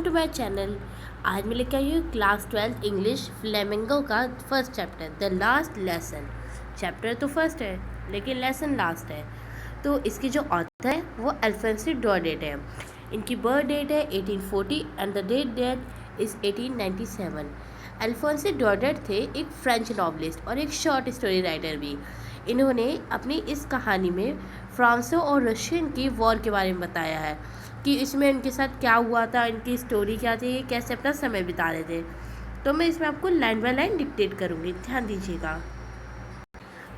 Welcome to my channel. आज मैं लेकर आई हूँ क्लास 12 इंग्लिश फ्लेमिंगो का first chapter the last lesson. Chapter तो फर्स्ट है लेकिन लेसन लास्ट है। तो इसकी जो ऑथर है वो अल्फोंसो डॉडेट है। इनकी बर्थ डेट है 1840 and the date date is 1897। Alfonso Daudet थे एक फ्रेंच नॉवलिस्ट और एक शॉर्ट स्टोरी राइटर भी। इन्होंने अपनी इस कहानी में फ्रांसो और रशियन की वॉर के बारे में बताया है कि इसमें इनके साथ क्या हुआ था, इनकी स्टोरी क्या थी, ये कैसे अपना समय बिता रहे थे। तो मैं इसमें आपको लाइन बाय लाइन डिक्टेट करूँगी, ध्यान दीजिएगा।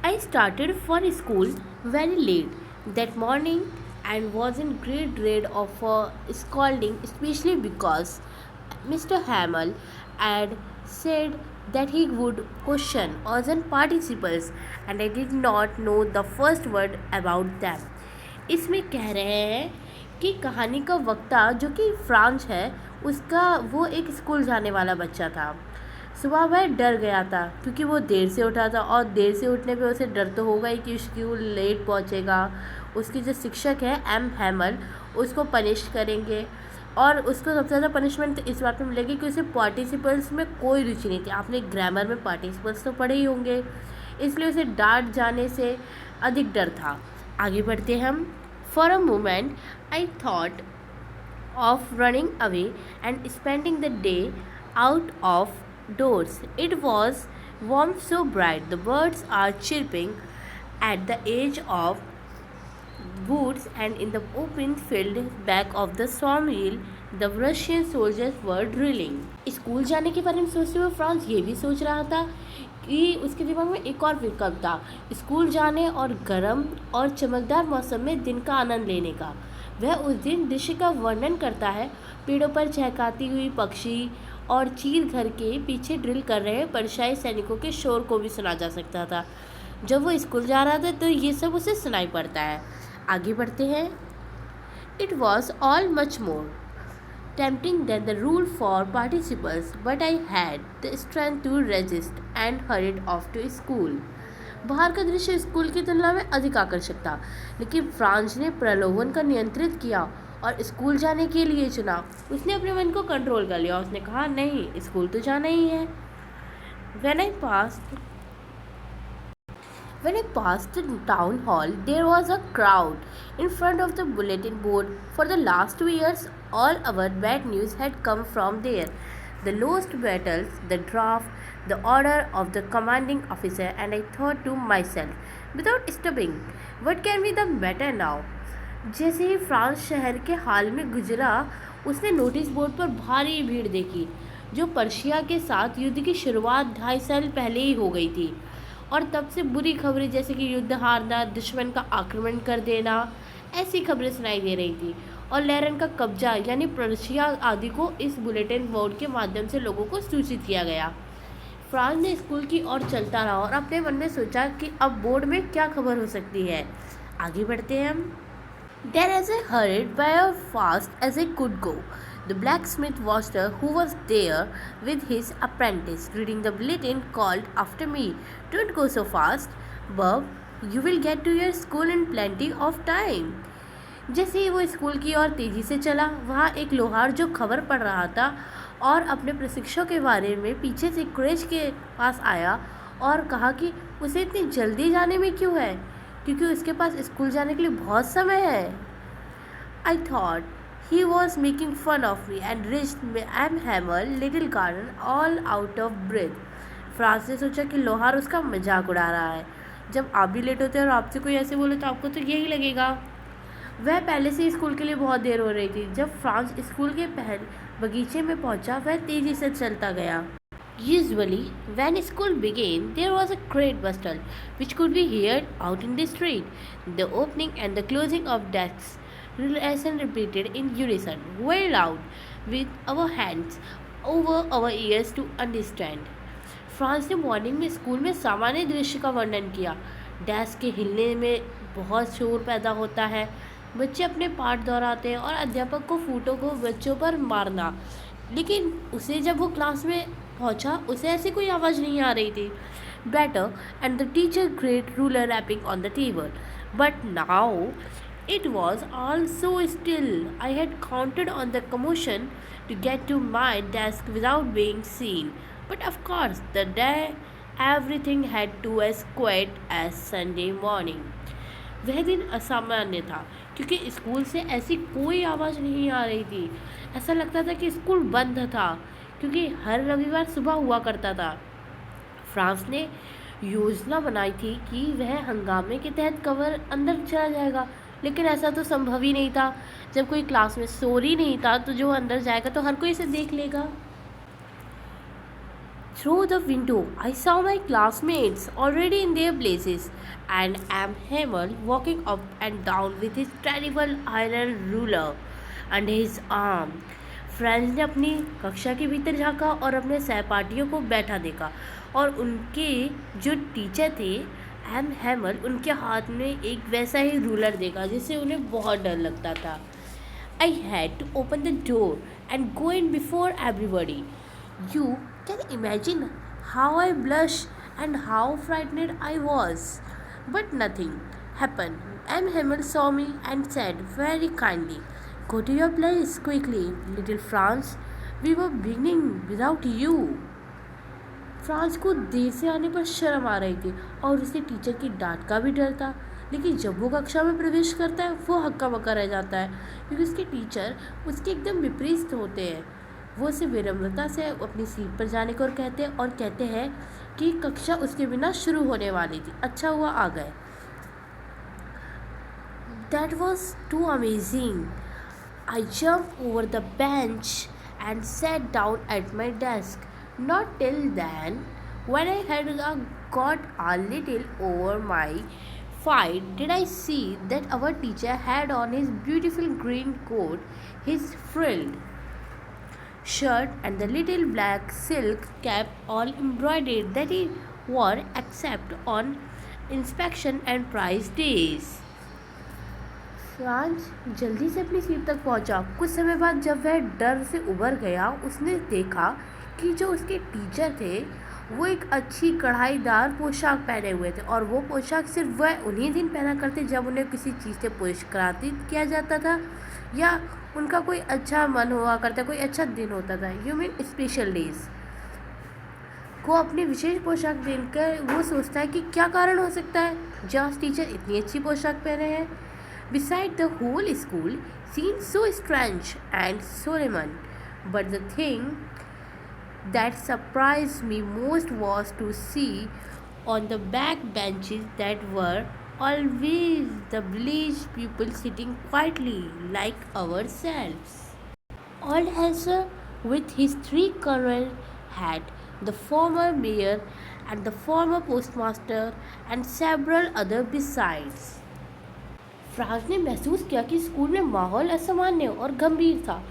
I started for school very late that morning and was in great dread of a scolding, especially because Mr. Hamill had said that he would question us and participles and I did not know the first word about them. इसमें कह रहे हैं कि कहानी का वक्ता जो कि फ्रांस है उसका वो एक स्कूल जाने वाला बच्चा था। सुबह वह डर गया था क्योंकि वो देर से उठा था और देर से उठने पे उसे डर तो होगा ही कि स्कूल लेट पहुंचेगा। उसकी जो शिक्षक है एम हैमल उसको पनिश करेंगे और उसको सबसे ज़्यादा पनिशमेंट इस बात में मिलेगी कि उसे पार्टिसिपल्स में कोई रुचि नहीं थी। आपने ग्रामर में पार्टिसिपल्स तो पढ़े ही होंगे, इसलिए उसे डांट जाने से अधिक डर था। आगे बढ़ते हैं हम। For a moment I thought of running away and spending the day out of doors. It was warm, so bright. The birds are chirping at the edge of woods and in the open field back of the sawmill the Russian soldiers were drilling. School जाने के बारे में सोचते हुए France ये भी सोच रहा था कि उसके दिमाग में एक और विकल्प था, स्कूल जाने और गर्म और चमकदार मौसम में दिन का आनंद लेने का। वह उस दिन दृश्य का वर्णन करता है। पेड़ों पर चहकाती हुई पक्षी और चील घर के पीछे ड्रिल कर रहे परछाई सैनिकों के शोर को भी सुना जा सकता था। जब वो स्कूल जा रहा था तो ये सब उसे सुनाई पड़ता है। आगे बढ़ते हैं। It was all much more tempting than the rule for participants, but I had the strength to resist and hurried off to school. बाहर का दृश्य स्कूल की तुलना में अधिक आकर्षक था, लेकिन फ्रांस ने प्रलोभन का नियंत्रित किया और स्कूल जाने के लिए चुना। उसने अपने मन को कंट्रोल कर लिया। उसने कहा नहीं, स्कूल तो जाना ही है। When I passed the town hall, there was a crowd in front of the bulletin board. For the last 2 years, all our bad news had come from there. The lost battles, the draft, the order of the commanding officer, and I thought to myself, without stopping, what can be the matter now? जैसे ही France शहर के हाल में गुजरा, उसने notice board पर भारी भीड़ देखी जो पर्शिया के साथ युद्ध की शुरुआत 2.5 साल पहले ही हो गई थी और तब से बुरी खबरें जैसे कि युद्ध हारना, दुश्मन का आक्रमण कर देना, ऐसी खबरें सुनाई दे रही थी और लहरन का कब्जा यानी पर्शिया आदि को इस बुलेटिन बोर्ड के माध्यम से लोगों को सूचित किया गया। फ्रांस ने स्कूल की ओर चलता रहा और अपने मन में सोचा कि अब बोर्ड में क्या खबर हो सकती है। आगे बढ़ते हैं हम। Then as I hurried by as fast as I could go, the blacksmith master who was there with his apprentice reading the bulletin called after me, "Don't go so fast, Bob. You will get to your school in plenty of time." जैसे ही वो school की ओर तेज़ी से चला, वहाँ एक लोहार जो खबर पढ़ रहा था और अपने प्रशिक्षक के बारे में पीछे से क्रेच के पास आया और कहा कि उसे इतनी जल्दी जाने में क्यों है, क्योंकि उसके पास स्कूल जाने के लिए बहुत समय है। I thought he was making fun of me and reached M. Hammer little garden all out of breath. France ने सोचा कि लोहार उसका मजाक उड़ा रहा है। जब आप भी लेट होते हैं और आपसे कोई ऐसे बोले तो आपको तो यही लगेगा। वह पहले से स्कूल के लिए बहुत देर हो रही थी। जब फ्रांस स्कूल के बगीचे में पहुंचा, वह तेज़ी से चलता गया। Usually, when school began, there was a great bustle, which could be heard out in the street. The opening and the closing of desks, lesson repeated in unison, very loud, with our hands over our ears to understand. France ने morning में school में सामान्य दृश्य का वर्णन किया। Desk के हिलने में बहुत शोर पैदा होता है, बच्चे अपने पाठ दोहराते हैं और अध्यापक को फूटों को बच्चों पर मारना। लेकिन उसे जब वो क्लास में पहुंचा, उसे ऐसी कोई आवाज़ नहीं आ रही थी। Better and the teacher great ruler rapping on the table, but now It was all so still. I had counted on the commotion to get to my desk without being seen. But of course, the day everything had to as quiet as Sunday morning. वह दिन असामान्य था क्योंकि school से ऐसी कोई आवाज़ नहीं आ रही थी। ऐसा लगता था कि स्कूल बंद था क्योंकि हर रविवार सुबह हुआ करता था। फ्रांस ने योजना बनाई थी कि वह हंगामे के तहत कवर अंदर चला जाएगा, लेकिन ऐसा तो संभव ही नहीं था। जब कोई क्लास में शोर ही नहीं था तो जो अंदर जाएगा तो हर कोई इसे देख लेगा। Through the window, I saw my classmates already in their places, and M. Hamel walking up and down with his terrible iron ruler under his arm. French ने अपनी कक्षा के भीतर झांका और अपने सहपाठियों को बैठा देखा, और उनके जो टीचर थे एम हैमल, उनके हाथ में एक वैसा ही रूलर देखा जिससे उन्हें बहुत डर लगता था। I had to open the door and go in before everybody. You can imagine how I blushed and how frightened I was. But nothing happened. M. Hamel saw me and said very kindly, "Go to your place quickly, little Franz. We were beginning without you." France को देर से आने पर शर्म आ रही थी और उसे teacher की डांट का भी डर था, लेकिन जब वो कक्षा में प्रवेश करता है वो हक्का बक्का रह जाता है क्योंकि उसके टीचर उसके एकदम विपरीत होते हैं। वो उसे विनम्रता से अपनी सीट पर जाने को कहते हैं कि कक्षा उसके बिना शुरू होने वाली थी, अच्छा हुआ आ गए। That was too amazing. I jumped over the bench and sat down at my desk. Not till then, when I had got a little over my fight, did I see that our teacher had on his beautiful green coat, his frilled shirt, and the little black silk cap all embroidered that he wore except on inspection and prize days. France जल्दी से अपनी seat तक पहुंचा। कुछ समय बाद जब वह डर से उबर गया, उसने देखा कि जो उसके टीचर थे वो एक अच्छी कढ़ाईदार पोशाक पहने हुए थे, और वो पोशाक सिर्फ वह उन्हीं दिन पहना करते जब उन्हें किसी चीज़ से पुरस्कृत किया जाता था या उनका कोई अच्छा मन हुआ करता, कोई अच्छा दिन होता था। यू मीन स्पेशल डेज को अपनी विशेष पोशाक देखकर वो सोचता है कि क्या कारण हो सकता है जॉस टीचर इतनी अच्छी पोशाक पहने हैं। Beside the whole school seemed so strange and solemn, but the thing that surprised me most was to see on the back benches that were always the village people sitting quietly like ourselves. Old Hansel with his three colonel hat, the former mayor and the former postmaster, and several other besides. France ने महसूस किया कि school में माहौल असामान्य और गंभीर था।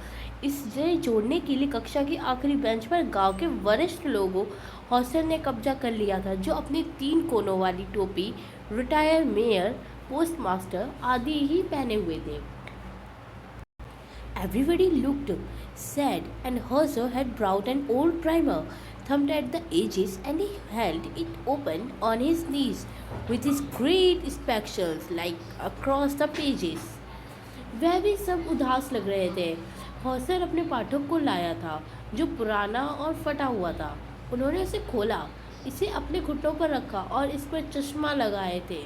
इसे जोड़ने के लिए कक्षा की आखिरी बेंच पर गांव के वरिष्ठ लोगों हौसल ने कब्जा कर लिया था, जो अपनी 3 कोनों वाली टोपी, रिटायर मेयर, पोस्टमास्टर आदि ही पहने हुए थे। Everybody looked sad, and Hausser had brought an old primer, thumbed at the edges, and he held it open on his knees with his great spectacles like across the pages. वह भी सब उदास लग रहे थे। हौसर अपने पाठक को लाया था जो पुराना और फटा हुआ था। उन्होंने उसे खोला, इसे अपने घुटनों पर रखा और इस पर चश्मा लगाए थे।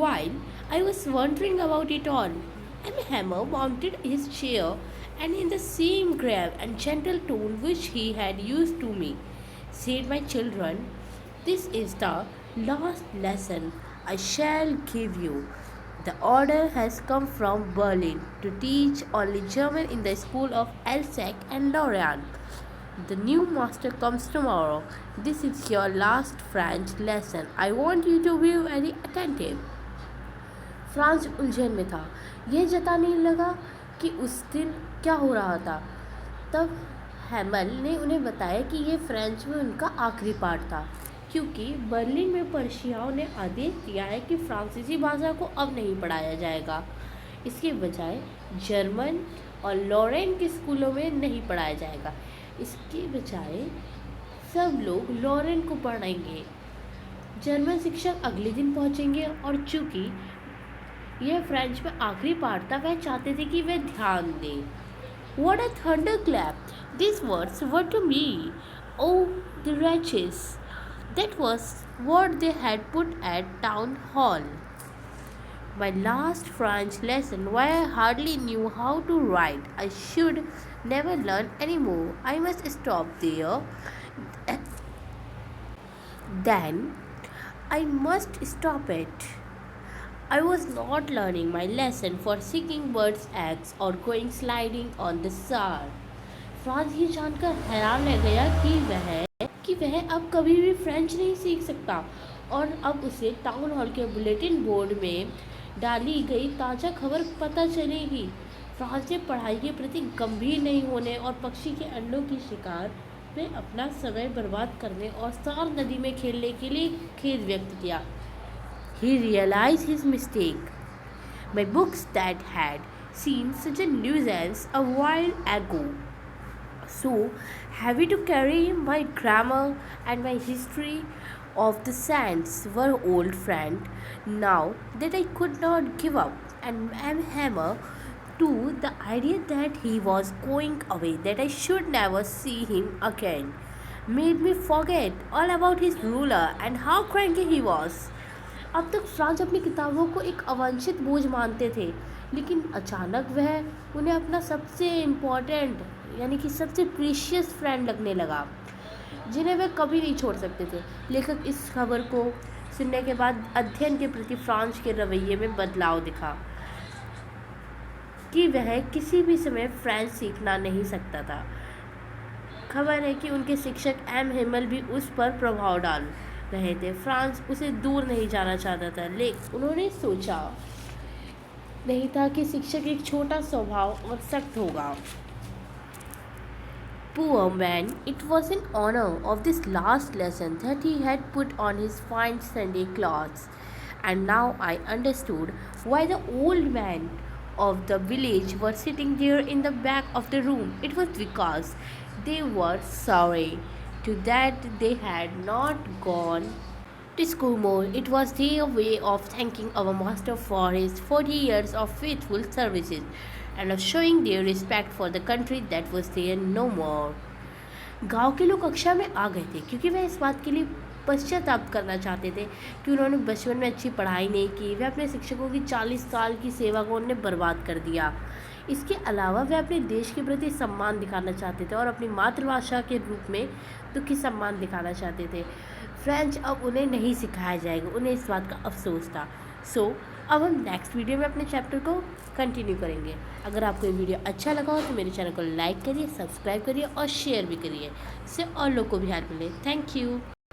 While I was wondering about it all, M. Hammer mounted his chair and in the same grave and gentle tone which he had used to me, said, "My children, this is the last lesson I shall give you. The order has come from Berlin to teach only German in the school of Alsace and Lorraine. The new master comes tomorrow. This is your last French lesson. I want you to be very attentive." France उलझन में था। यह जताने लगा कि उस दिन क्या हो रहा था। तब हैमल ने उन्हें बताया कि यह फ्रेंच में उनका आखिरी पाठ था, क्योंकि बर्लिन में पर्शियाओं ने आदेश दिया है कि फ्रांसीसी भाषा को अब नहीं पढ़ाया जाएगा। इसके बजाय जर्मन और लॉरेन के स्कूलों में नहीं पढ़ाया जाएगा। इसके बजाय सब लोग लॉरेन को पढ़ेंगे। जर्मन शिक्षक अगले दिन पहुंचेंगे, और चूँकि यह फ्रेंच में आखिरी पार्ट था। वह चाहते थे कि वह ध्यान दें। What a thunderclap! These words were to me. Oh, the wretches! That was what they had put at town hall. My last French lesson, why I hardly knew how to write. I should never learn any more. I must stop there. Then I must stop it. I was not learning my lesson for seeking birds' eggs or going sliding on the Saar. France ये जानकर हैरान रह गया कि वह अब कभी भी फ्रेंच नहीं सीख सकता और अब उसे टाउन हॉल के बुलेटिन बोर्ड में डाली गई ताज़ा खबर पता चलेगी। फ्रांस ने पढ़ाई के प्रति गंभीर नहीं होने और पक्षी के अंडों की शिकार में अपना समय बर्बाद करने और सार नदी में खेलने के लिए खेद व्यक्त किया। He realized his mistake. My books that had seen such a nuisance a while ago, so heavy to carry, my grammar and my history of the sands were old friend, now that I could not give up and am hammer to the idea that he was going away, that I should never see him again, made me forget all about his ruler and how cranky he was. अब तक France अपनी किताबों को एक अवांछित बोझ मानते थे, लेकिन अचानक वह उन्हें अपना सबसे इम्पोर्टेंट यानी कि सबसे प्रीशियस फ्रेंड लगने लगा, जिन्हें वे कभी नहीं छोड़ सकते थे। लेखक इस खबर को सुनने के बाद अध्ययन के प्रति फ्रांस के रवैये में बदलाव दिखा कि वह किसी भी समय फ्रेंच सीखना नहीं सकता था। खबर है कि उनके शिक्षक एम हिमल भी उस पर प्रभाव डाल रहे थे। फ्रांस उसे दूर नहीं जाना चाहता था, लेकिन उन्होंने सोचा नहीं था कि शिक्षक एक छोटा स्वभाव और सख्त होगा। Poor man, it was in honor of this last lesson that he had put on his fine Sunday clothes, and now I understood why the old man of the village were sitting there in the back of the room. It was because they were sorry to that they had not gone to school more. It was their way of thanking our master for his 40 years of faithful services and of showing their respect for the country that was there no more. गांव के लोग कक्षा में आ गए थे क्योंकि वह इस बात के लिए पश्चाताप करना चाहते थे कि उन्होंने बचपन में अच्छी पढ़ाई नहीं की। वे अपने शिक्षकों की 40 साल की सेवा को उन्होंने बर्बाद कर दिया। इसके अलावा वे अपने देश के प्रति सम्मान दिखाना चाहते थे और अपनी मातृभाषा के रूप में दुखी सम्मान दिखाना चाहते थे। फ्रेंच अब उन्हें नहीं सिखाया जाएगा, उन्हें इस बात का अफसोस था। अब हम नेक्स्ट वीडियो में अपने चैप्टर को कंटिन्यू करेंगे। अगर आपको ये वीडियो अच्छा लगा हो तो मेरे चैनल को लाइक करिए, सब्सक्राइब करिए और शेयर भी करिए, इससे और लोग को भी हेल्प मिले। Thank you.